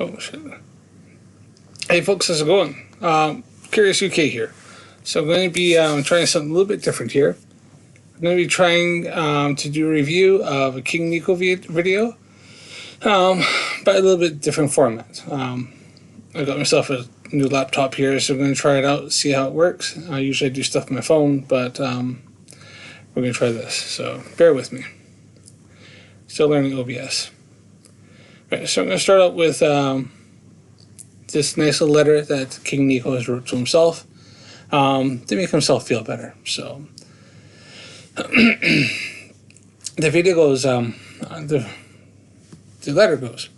Oh shit. Hey folks, how's it going? Curious UK here. So I'm going to be trying something a little bit different here. I'm going to be trying to do a review of a King Nico video, but a little bit different format. I got myself a new laptop here, so I'm going to try it out, see how it works. I usually do stuff on my phone, but we're going to try this, so bear with me. Still learning OBS. Right, so I'm going to start out with this nice little letter that King Nico has wrote to himself to make himself feel better. So the video goes, the letter goes,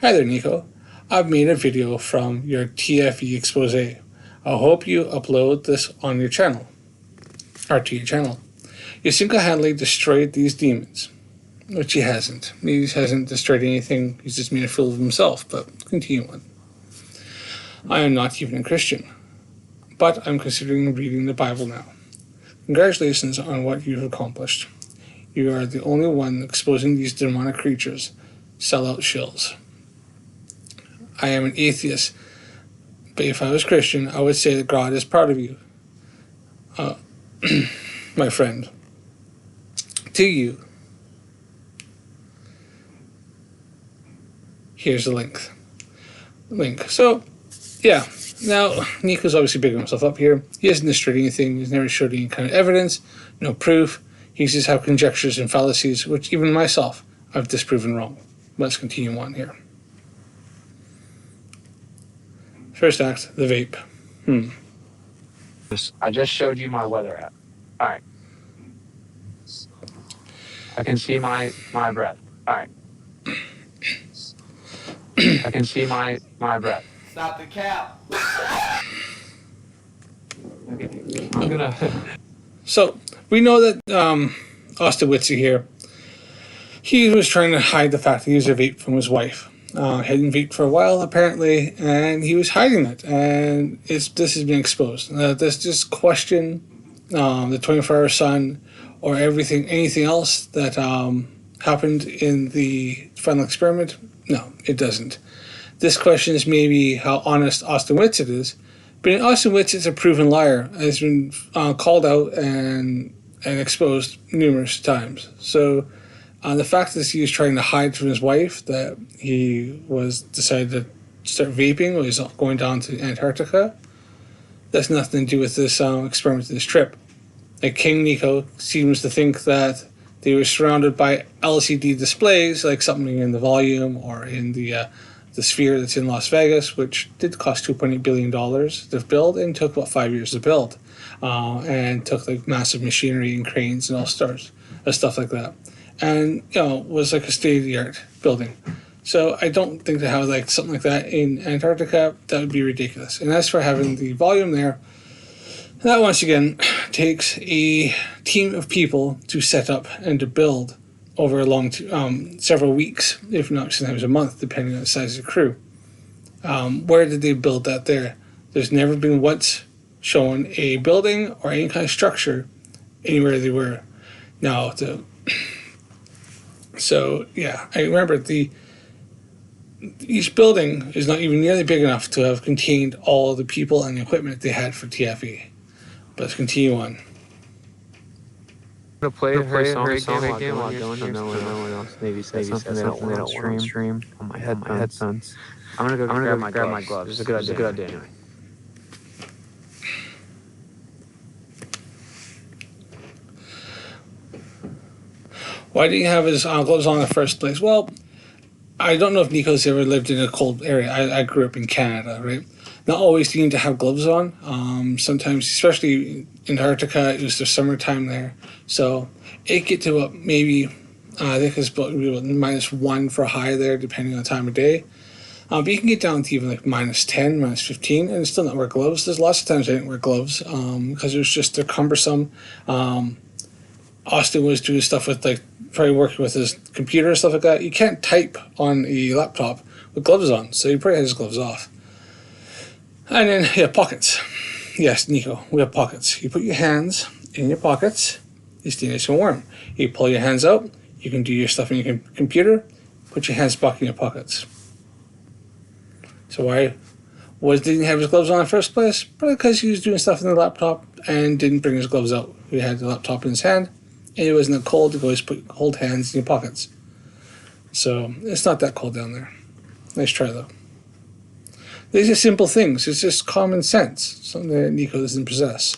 "Hi there, Nico. I've made a video from your TFE expose. I hope you upload this on your channel, or to your channel. You single-handedly destroyed these demons," which he hasn't. He hasn't destroyed anything. He's just made a fool of himself, but continue on. "I am not even a Christian, but I'm considering reading the Bible now. Congratulations on what you've accomplished. You are the only one exposing these demonic creatures, sellout shills. I am an atheist, but if I was Christian, I would say that God is proud of you. My friend. To you. Here's the link. So, yeah. Now, Nico's obviously bigging himself up here. He hasn't destroyed anything. He's never showed any kind of evidence, no proof. He just has conjectures and fallacies, which even myself, I've disproven wrong. Let's continue on here. First act, the vape. I just showed you my weather app. All right. I can see my breath. All right. I can see my breath. Stop the cap. Okay. I'm gonna. So, we know that Austin Witzer here, he was trying to hide the fact that he was a vape from his wife. Hadn't vaped for a while, apparently, and he was hiding it. And this has been exposed. Let's just question the 24-hour sun or anything else that happened in the final experiment. No, it doesn't. This questions maybe how honest Austin Witzer is. But Austin Witzer is a proven liar, has been called out and exposed numerous times. So the fact that he was trying to hide from his wife that he decided to start vaping when he's going down to Antarctica, that's nothing to do with this experiment, this trip. Like King Nico seems to think that they were surrounded by LCD displays, like something in the volume or in the sphere that's in Las Vegas, which did cost $2.8 billion to build and took about 5 years to build, and took like massive machinery and cranes and all sorts of stuff like that. And was like a state-of-the-art building. So I don't think to have like something like that in Antarctica, that would be ridiculous. And as for having the volume there, that once again takes a team of people to set up and to build over a long several weeks, if not sometimes a month, depending on the size of the crew. Where did they build that there? There's never been once shown a building or any kind of structure anywhere they were. Now, so yeah, I remember each building is not even nearly big enough to have contained all the people and the equipment they had for TFE. But let's continue on. I'm gonna play her song again while going to no one else. Maybe say something they don't want to stream on my headphones. I'm gonna go grab my gloves. It's a good idea. Anyway. Why did he have his gloves on in the first place? Well, I don't know if Nico's ever lived in a cold area. I grew up in Canada, right? Not always do you need to have gloves on. Sometimes, especially in Antarctica, it was the summertime there. So it get to maybe, I think it's about -1 for high there, depending on the time of day. But you can get down to even like -10, -15, and still not wear gloves. There's lots of times I didn't wear gloves because it was just they're cumbersome. Austin was doing stuff with like probably working with his computer and stuff like that. You can't type on a laptop with gloves on, so he probably had his gloves off. And then, pockets. Yes, Nico, we have pockets. You put your hands in your pockets, you stay nice and warm. You pull your hands out, you can do your stuff on your computer, put your hands back in your pockets. So why didn't he have his gloves on in the first place? Probably because he was doing stuff in the laptop and didn't bring his gloves out. He had the laptop in his hand, and it wasn't cold to go always put cold hands in your pockets. So it's not that cold down there. Nice try though. These are simple things. It's just common sense, something that Nico doesn't possess.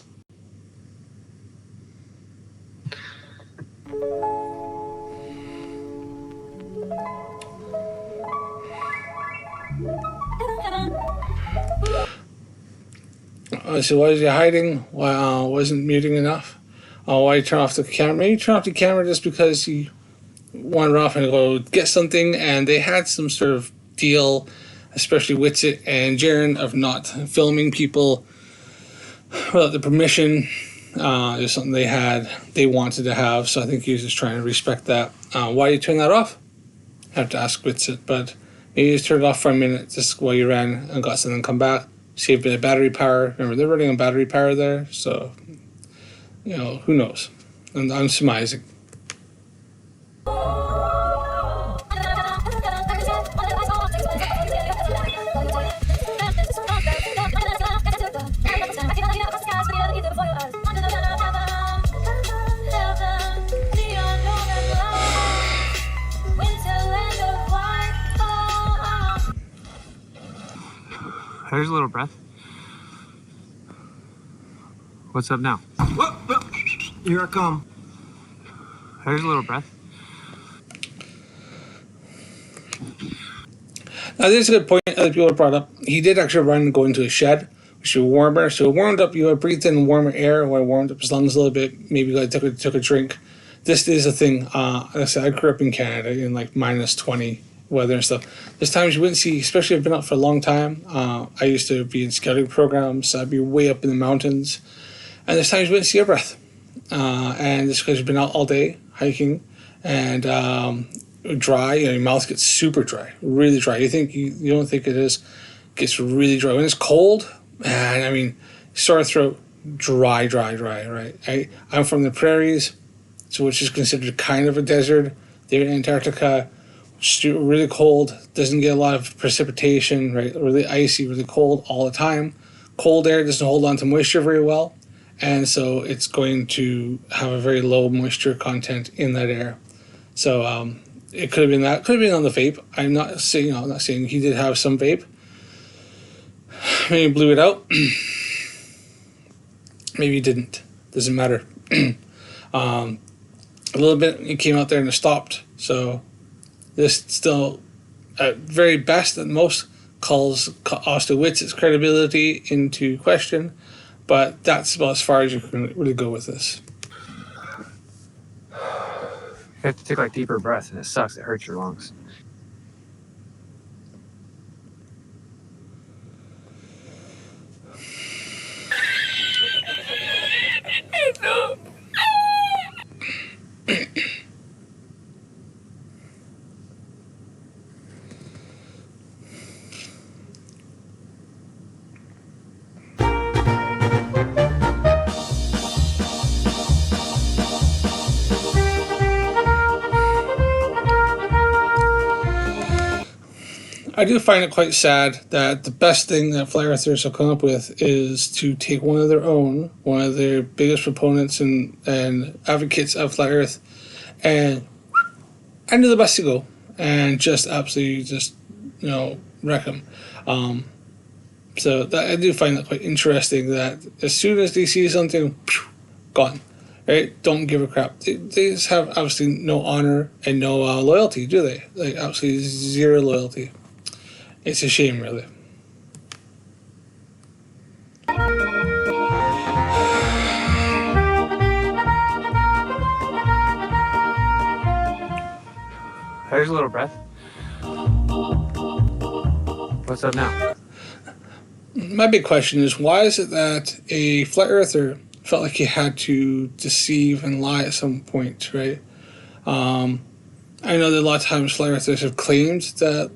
So why was he hiding? Why wasn't muting enough? Why turn off the camera? Maybe turn off the camera just because he wandered off and go get something, and they had some sort of deal, especially Whitsitt and Jaren, of not filming people without the permission. It was something they wanted to have, so I think he was just trying to respect that. Why you turn that off? I have to ask Whitsitt, but maybe you just turned it off for a minute just while you ran and got something, come back, save a bit of battery power. Remember, they're running on battery power there, so, who knows? And I'm surmising. There's a little breath. What's up now? Here I come. There's a little breath. Now, this is a good point other people have brought up. He did actually run and go into a shed, which was warmer. So it warmed up, you breathed in warmer air, or it warmed up his lungs a little bit. Maybe took a drink. This is a thing. Like I said, I grew up in Canada in like -20 weather and stuff. There's times you wouldn't see, especially if I've been out for a long time. I used to be in scouting programs. I'd be way up in the mountains. And there's times you wouldn't see a breath. And it's because you've been out all day hiking and dry. Your mouth gets super dry, really dry. You don't think it is. It gets really dry. When it's cold, man, I mean, sore throat, dry, right? I'm from the prairies, which is considered kind of a desert. They're in Antarctica. Really cold, doesn't get a lot of precipitation, right? Really icy, really cold all the time. Cold air doesn't hold on to moisture very well, and so it's going to have a very low moisture content in that air. So it could have been that. Could have been on the vape. I'm not saying he did have some vape. Maybe he blew it out. Maybe he didn't. Doesn't matter. A little bit. He came out there and it stopped. So. This still, at very best and most, calls Austin Whitsitt's credibility into question, but that's about as far as you can really go with this. You have to take like deeper breaths, and it sucks. It hurts your lungs. I do find it quite sad that the best thing that flat earthers have come up with is to take one of their own, one of their biggest proponents and advocates of flat earth, and do the best to go, and just absolutely wreck them. So that, I do find that quite interesting that as soon as they see something, gone. Right? Don't give a crap. They just have obviously no honor and no loyalty, do they? Like absolutely zero loyalty. It's a shame, really. There's a little breath. What's up now? My big question is, why is it that a flat earther felt like he had to deceive and lie at some point, right? I know that a lot of times flat earthers have claimed that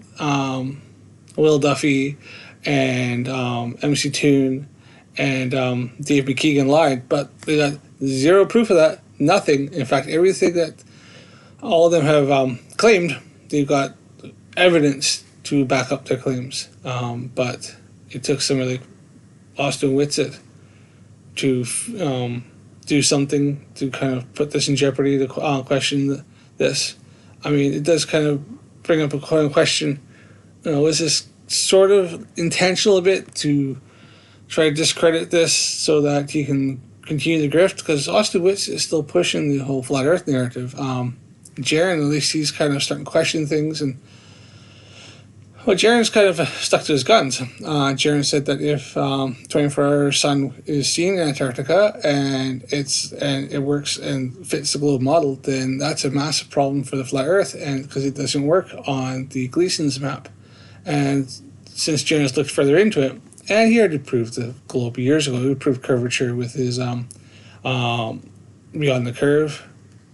Will Duffy and MC Toon and Dave McKeegan lied, but they got zero proof of that. Nothing. In fact, everything that all of them have claimed, they've got evidence to back up their claims. But it took somebody like Austin Whitsitt to do something to kind of put this in jeopardy, to question this. I mean, it does kind of bring up a question. Is this sort of intentional a bit to try to discredit this so that he can continue the grift? Because Austin Witz is still pushing the whole flat Earth narrative. Jaron, at least he's kind of starting to question things, and Jaron's kind of stuck to his guns. Jaron said that if 24-hour sun is seen in Antarctica and it works and fits the globe model, then that's a massive problem for the flat Earth, and because it doesn't work on the Gleason's map. And since Jaron's looked further into it, and he already proved the globe years ago, he proved curvature with his Beyond the Curve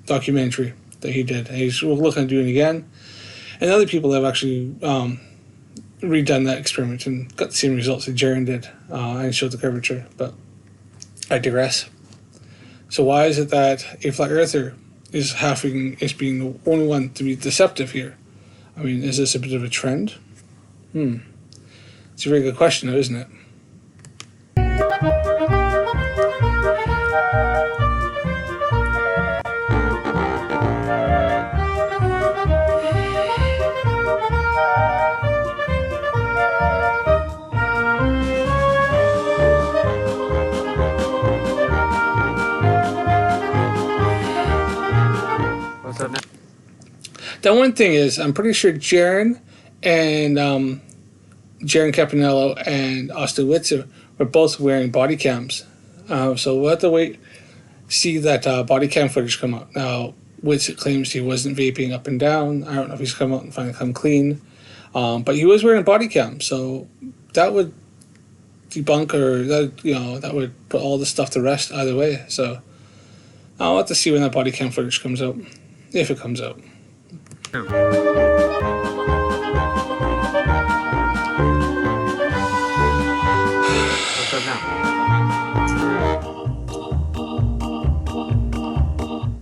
documentary that he did. And he's looking at doing it again. And other people have actually redone that experiment and got the same results that Jaron did and showed the curvature. But I digress. So why is it that a flat earther is being the only one to be deceptive here? I mean, is this a bit of a trend? It's a very good question, though, isn't it? What's up now? The one thing is, I'm pretty sure Jaron Campanello and Austin Witzer were both wearing body cams. So we'll have to wait, see that body cam footage come out. Now, Witzer claims he wasn't vaping up and down. I don't know if he's come out and finally come clean. But he was wearing a body cam, so that would debunk that would put all the stuff to rest either way. So I'll have to see when that body cam footage comes out, if it comes out. What's up now?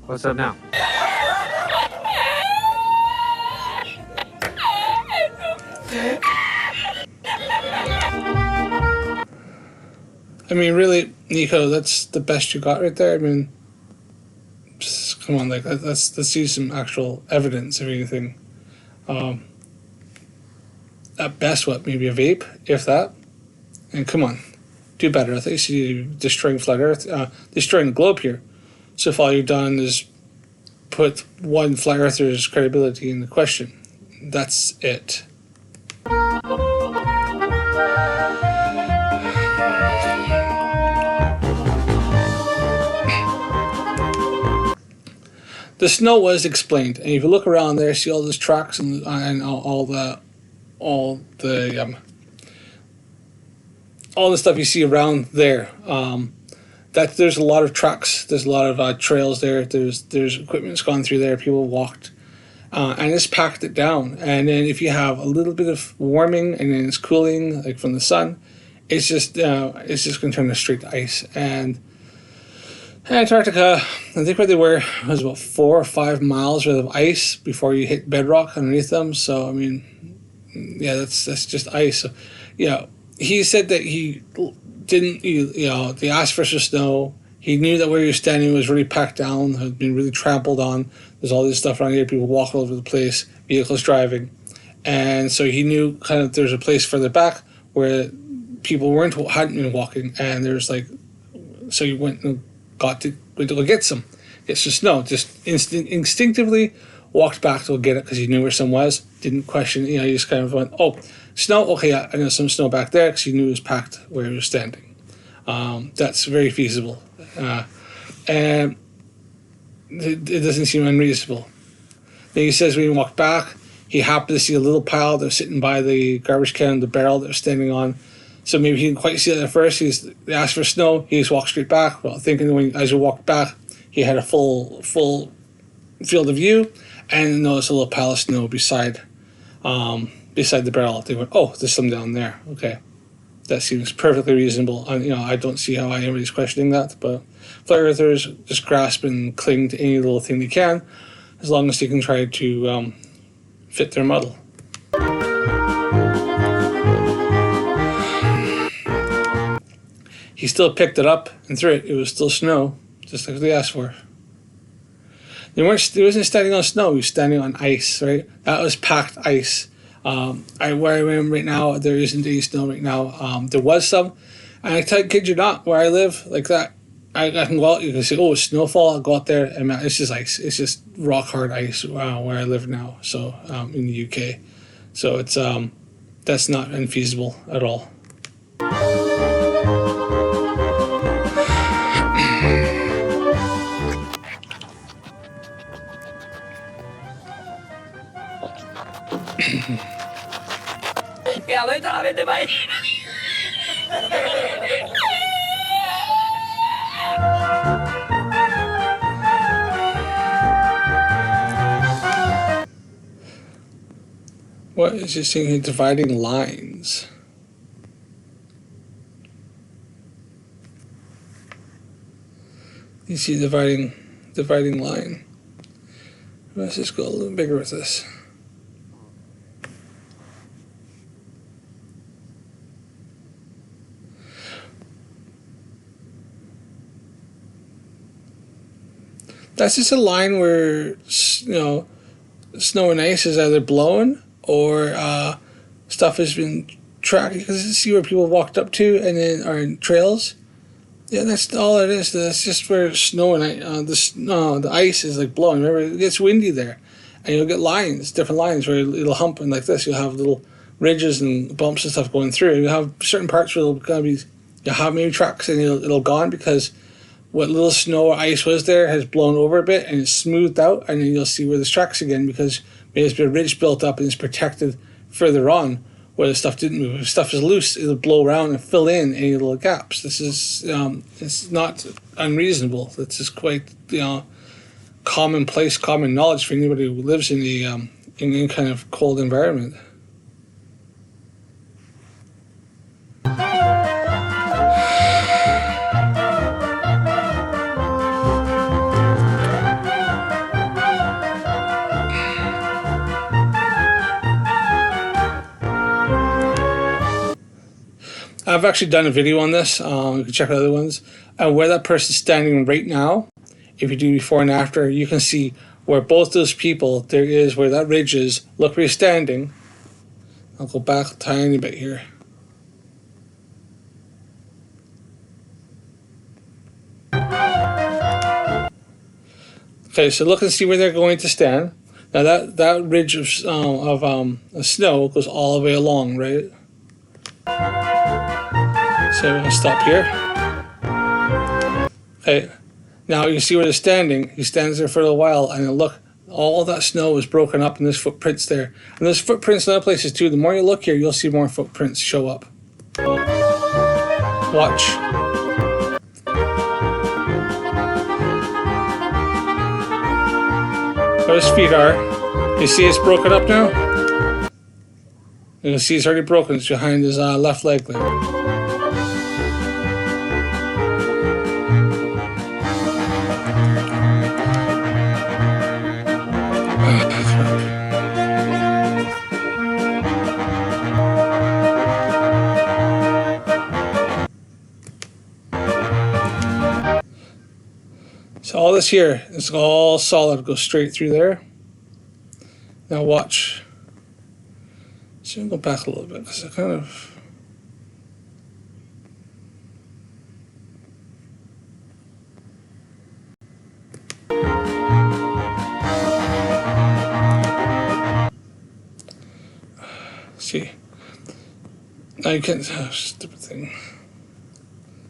What's up now? I mean, really, Nico, that's the best you got right there. I mean, just, come on, like let's see some actual evidence of anything. At best, maybe a vape, if that. And come on, do better. I think you should be destroying flat Earth, destroying the globe here. So if all you've done is put one flat earther's credibility in the question, that's it. The snow was explained, and if you look around there, see all those tracks and all the stuff you see around there. That there's a lot of tracks, there's a lot of trails there. There's equipment that's gone through there. People walked, and it's packed it down. And then if you have a little bit of warming and then it's cooling, like from the sun, it's just going to turn to straight ice. And Antarctica, I think where they were was about 4 or 5 miles worth of ice before you hit bedrock underneath them. So I mean, yeah, that's just ice. So, he said that he didn't. They asked for some snow. He knew that where he was standing was really packed down, had been really trampled on. There's all this stuff around here, people walking all over the place, vehicles driving, and so he knew kind of there's a place further back where people hadn't been walking, and there's so he went and went to go get some snow. Just instinctively walked back to go get it because he knew where some was. Didn't question. He just kind of went, "Oh, snow. Okay, yeah, I know some snow back there," because he knew it was packed where he was standing. That's very feasible, and it doesn't seem unreasonable. Then he says when he walked back, he happened to see a little pile that was sitting by the garbage can, the barrel that was standing on. So maybe he didn't quite see that at first. They asked for snow. He just walked straight back. Well, thinking as he walked back, he had a full field of view, and noticed a little pile of snow beside the barrel. They went, "Oh, there's some down there." Okay, that seems perfectly reasonable. And I don't see how anybody's questioning that. But flat earthers just grasp and cling to any little thing they can, as long as they can try to fit their muddle. he still picked it up and threw it. It was still snow, just like they asked for. He wasn't standing on snow. He was standing on ice, right? That was packed ice. Where I am right now, there isn't any snow right now. There was some, and I kid you not, where I live, like that, I can go out. You can say, "Oh, it's snowfall." I'll go out there, and it's just ice. It's just rock hard ice where I live now. So in the UK, so it's that's not infeasible at all. What is this thing here? Dividing lines. You see dividing line. Let's just go a little bigger with this. That's just a line where, snow and ice is either blowing or stuff has been tracked. You can see where people walked up to and then are in trails. Yeah, that's all it is. That's just where snow and the ice is like blowing. Remember, it gets windy there, and you'll get lines, different lines where it'll hump, and like this, you'll have little ridges and bumps and stuff going through. You have certain parts where you'll have maybe tracks and it'll gone because what little snow or ice was there has blown over a bit and it's smoothed out, and then you'll see where there's tracks again because maybe there's been a ridge built up and it's protected further on where the stuff didn't move. If stuff is loose, it'll blow around and fill in any little gaps. This is it's not unreasonable. It's just quite commonplace, common knowledge for anybody who lives in the in any kind of cold environment. I've actually done a video on this. You can check out other ones. And where that person's standing right now, if you do before and after, you can see where both those people, there is where that ridge is. Look where you're standing. I'll go back a tiny bit here. Okay, so look and see where they're going to stand. Now that ridge of snow goes all the way along, right? So we're going to stop here. Okay, now you see where they're standing. He stands there for a little while, and look, all that snow is broken up, and there's footprints there. And there's footprints in other places too. The more you look here, you'll see more footprints show up. Watch. Where his feet are. You see it's broken up now? You can see it's already broken. It's behind his left leg there. So all this here is all solid, goes straight through there. Now watch. So I'm going to go back a little bit because I kind of... See. Now you can't... Oh, stupid thing.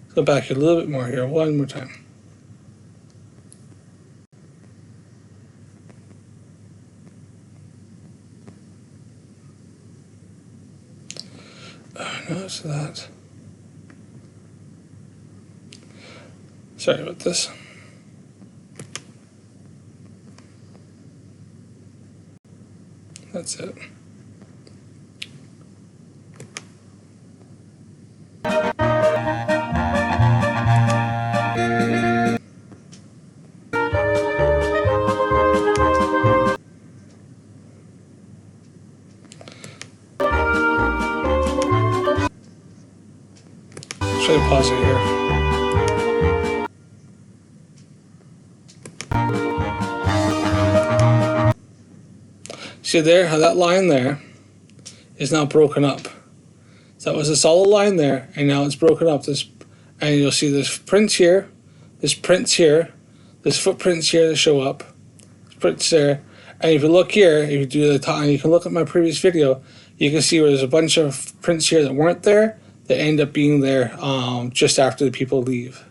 Let's go back here a little bit more here. One more time. No, it's that. Sorry about this. That's it. Try to pause it here. See there, how that line there is now broken up. So that was a solid line there, and now it's broken up. And you'll see this prints here, this prints here, this footprints here that show up, prints there. And if you look here, if you do the top, and you can look at my previous video, you can see where there's a bunch of prints here that weren't there that end up being there just after the people leave.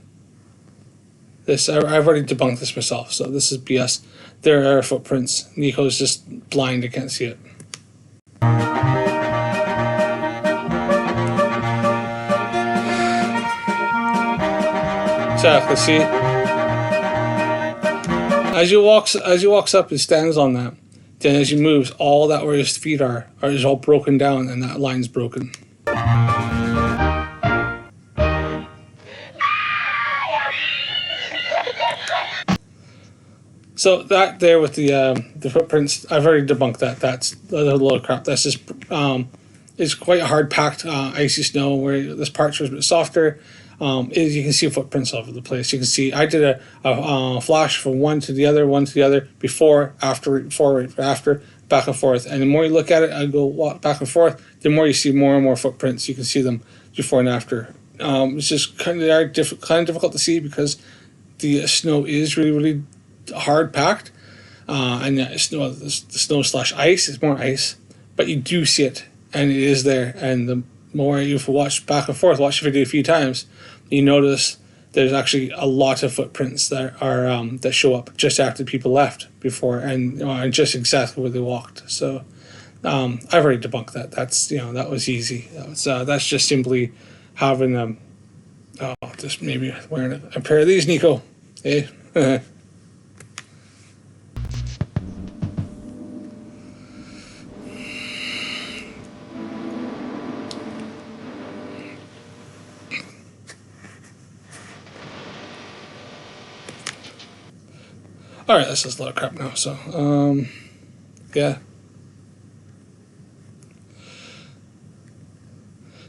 I've already debunked this myself, so this is BS. There are footprints. Nico's just blind, I can't see it. Exactly, see? As he walks up and stands on that, then as he moves, all that where his feet are is all broken down, and that line's broken. So that there with the footprints, I've already debunked that. That's a load of crap. That's just it's quite a hard packed icy snow where this parts are a bit softer. You can see footprints all over the place. You can see I did a flash from one to the other, before, after, back and forth. And the more you look at it, I go walk back and forth, the more you see more and more footprints. You can see them before and after. It's just kind of difficult to see because the snow is really, really hard packed. And the snow / ice is more ice, but you do see it, and it is there. And the more you've watched back and forth, watch the video a few times, you notice there's actually a lot of footprints that are that show up just after people left before, and just exactly where they walked. So I've already debunked that. That's that was easy. That's just simply having just maybe wearing a pair of these, Nico. Eh? Alright, this is a lot of crap now, so, yeah.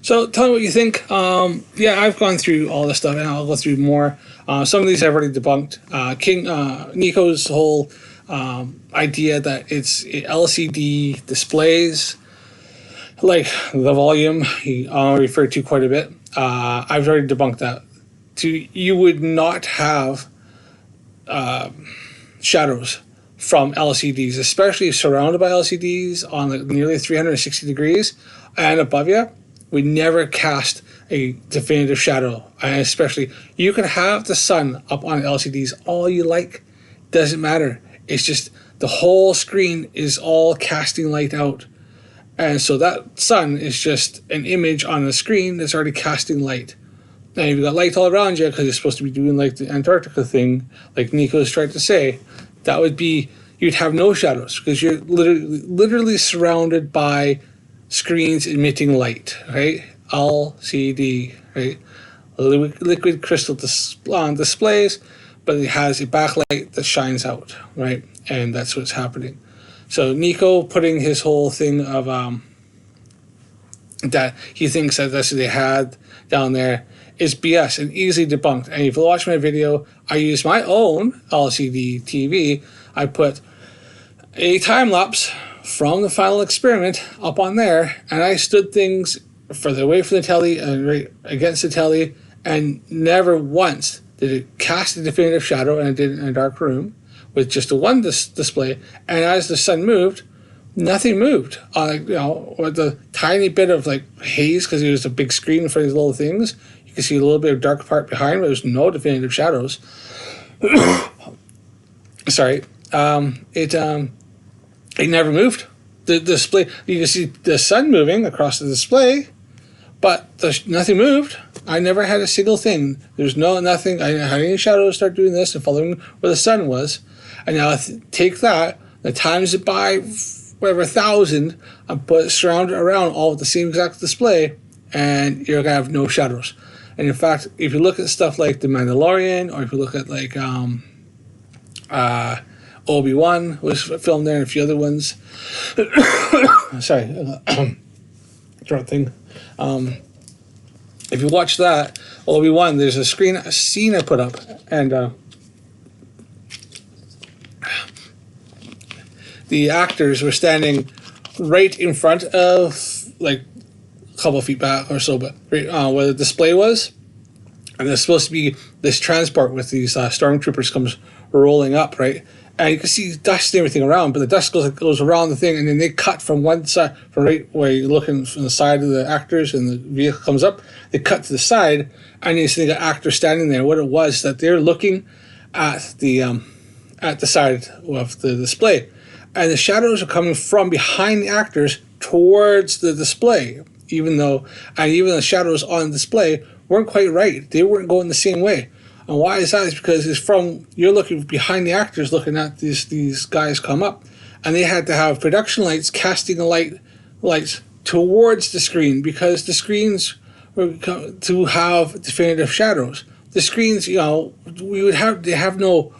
So, tell me what you think. Yeah, I've gone through all this stuff, and I'll go through more. Some of these I've already debunked. Nico's whole idea that it's LCD displays, like the volume, he referred to quite a bit. I've already debunked that. You would not have shadows from LCDs, especially surrounded by LCDs on nearly 360 degrees and above you. We never cast a definitive shadow, and especially you can have the sun up on LCDs all you like, doesn't matter. It's just the whole screen is all casting light out, and so that sun is just an image on the screen that's already casting light. Now you've got light all around you because you're supposed to be doing like the Antarctica thing, like Nico's tried to say. That would be, you'd have no shadows because you're literally surrounded by screens emitting light, right? LCD, right? Liquid crystal displays, but it has a backlight that shines out, right? And that's what's happening. So Nico putting his whole thing of that he thinks that that's what they had down there is BS and easily debunked. And if you watch my video, I use my own LCD TV. I put a time lapse from the final experiment up on there, and I stood things further away from the telly and right against the telly, and never once did it cast a definitive shadow, and it did in a dark room with just a one display. And as the sun moved, nothing moved. With the tiny bit of like haze because it was a big screen in front of these little things. You can see a little bit of dark part behind, but there's no definitive shadows. Sorry. It never moved. The display, you can see the sun moving across the display, but nothing moved. I never had a single thing. There's nothing. I didn't have any shadows start doing this and following where the sun was. And now take that, the times it by whatever 1,000, and surround it around all with the same exact display, and you're gonna have no shadows. And in fact, if you look at stuff like The Mandalorian, or if you look at like Obi-Wan was filmed there, and a few other ones. Sorry, throat thing. If you watch that Obi-Wan, there's a scene I put up, and the actors were standing right in front of, like, a couple of feet back or so, but right where the display was. And there's supposed to be this transport with these stormtroopers comes rolling up, right? And you can see dust and everything around, but the dust goes around the thing, and then they cut from one side, from right where you're looking from the side of the actors, and the vehicle comes up. They cut to the side, and you see the actor standing there. What it was that they're looking at the side of the display, and the shadows are coming from behind the actors towards the display, even the shadows on the display weren't quite right. They weren't going the same way. And why is that? Is because you're looking behind the actors, looking at these guys come up, and they had to have production lights casting the lights towards the screen, because the screens were to have definitive shadows. The screens, they have no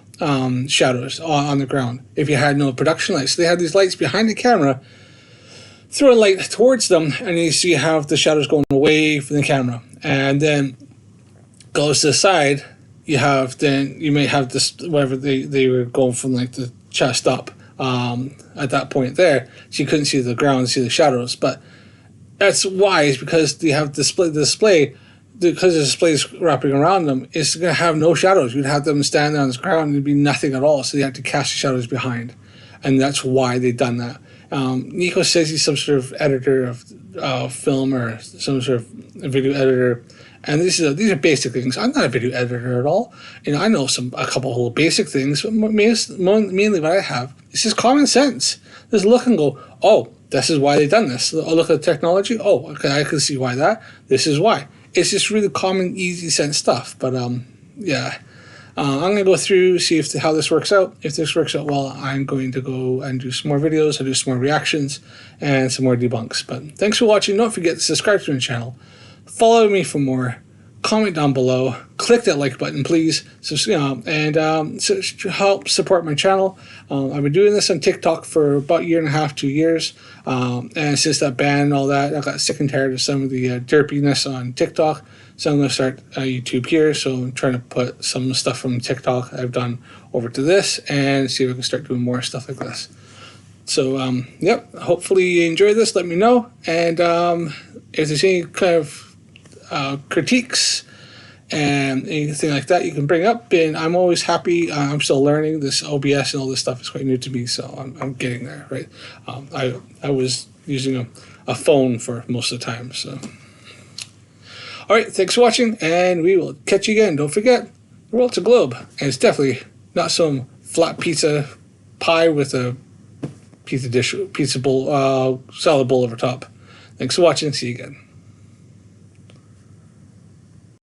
shadows on the ground if you had no production lights. So they had these lights behind the camera, throw a light towards them, and you have the shadows going away from the camera, and then goes to the side. You may have this, whatever they were going from, like, the chest up at that point there, so you couldn't see the ground, see the shadows. But that's why, is because you have the display, because the display is wrapping around them, it's going to have no shadows. You'd have them stand on the ground and there'd be nothing at all, so you have to cast the shadows behind. And that's why they've done that. Nico says he's some sort of editor of film, or some sort of video editor. And these are basic things. I'm not a video editor at all. I know a couple of basic things, but mainly what I have is just common sense. Just look and go, oh, this is why they've done this. I'll look at the technology. Oh, okay, I can see why that. This is why. It's just really common, easy sense stuff. But yeah, I'm gonna go through, see how this works out. If this works out well, I'm going to go and do some more videos. I'll do some more reactions and some more debunks. But thanks for watching. Don't forget to subscribe to my channel. Follow me for more. Comment down below. Click that like button, please. So to help support my channel. I've been doing this on TikTok for about a year and a half, 2 years. And since that ban and all that, I got sick and tired of some of the derpiness on TikTok. So I'm going to start YouTube here. So I'm trying to put some stuff from TikTok I've done over to this, and see if I can start doing more stuff like this. So, yep, hopefully you enjoy this. Let me know. And if there's any kind of critiques and anything like that you can bring up, and I'm always happy. I'm still learning. This OBS and all this stuff is quite new to me, so I'm getting there, right? I was using a phone for most of the time. So, all right, thanks for watching, and we will catch you again. Don't forget, the world's a globe, and it's definitely not some flat pizza pie with a pizza bowl, salad bowl over top. Thanks for watching. See you again.